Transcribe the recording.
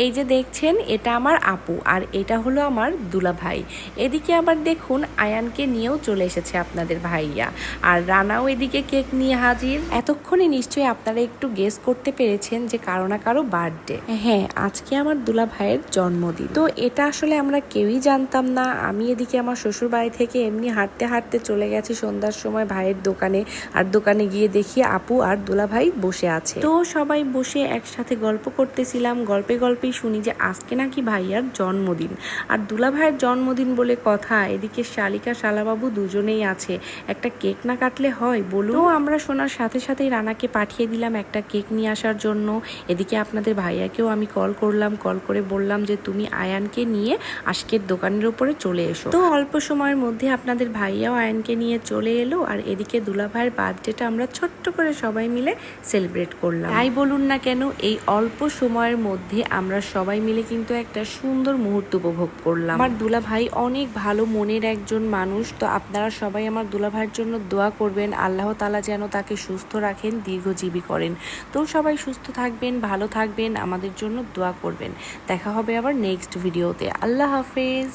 এই যে দেখছেন এটা আমার আপু আর এটা হলো আমার দুলাভাই। এদিকে আবার দেখুন আয়ানকে নিয়েও চলে এসেছে আপনাদের ভাইয়া, আর রানাও এদিকে কেক নিয়ে হাজির। এতক্ষণে নিশ্চয়ই আপনারা একটু গেস করতে পেরেছেন যে কারো না কারো বার্থডে। হ্যাঁ, আজকে আমার দুলাভাইয়ের জন্মদিন। তো এটা আসলে আমরা কেউই জানতাম না। আমি এদিকে আমার শ্বশুর বাড়ি থেকে এমনি হাঁটতে হাঁটতে চলে গেছি সন্ধ্যার সময় ভাইয়ের দোকানে, আর দোকানে গিয়ে দেখি আপু আর দুলাভাই বসে আছে। তো সবাই বসে একসাথে গল্প করতেছিলাম, গল্পে গল্পেই শুনি যে আজকে নাকি ভাইয়ার জন্মদিন। আর দুলাভাইয়ের জন্মদিন বলে কথা, এদিকে শালিকা শালাবাবু দুজনেই আছে, একটা কেক না কাটলে হয় বলুন? তো আমরা শোনার সাথে সাথেই রানাকে পাঠিয়ে দিলাম একটা কেক নিয়ে আসার জন্য। এদিকে আপনাদের ভাইয়াকেও আমি কল করলাম, কল করে বললাম যে তুমি আয়ানকে নিয়ে আজকের দোকানের উপরে চলে এসো। তো অল্প সময়ের মধ্যে আপনাদের ভাইয়াও আয়ানকে নিয়ে চলে এলো, আর এদিকে দুলাভাইয়ের বার্থডেটা আমরা ছোট্ট করে সবাই মিলে সেলিব্রেট করলাম। তাই বলুন না কেন, এই অল্প সময়ের মধ্যে আমরা সবাই মিলে কিন্তু একটা সুন্দর মুহূর্ত উপভোগ করলাম। আমার দুলাভাই অনেক ভালো মনের একজন মানুষ। তো আপনারা সবাই আমার দুলাভাইয়ের জন্য দোয়া করবেন, আল্লাহ তাআলা যেন তাকে সুস্থ রাখেন, দীর্ঘজীবী করেন। তো সবাই সুস্থ থাকবেন, ভালো থাকবেন, আমাদের জন্য দোয়া করবেন। দেখা হবে আবার নেক্সট ভিডিওতে। আল্লাহ হাফেজ।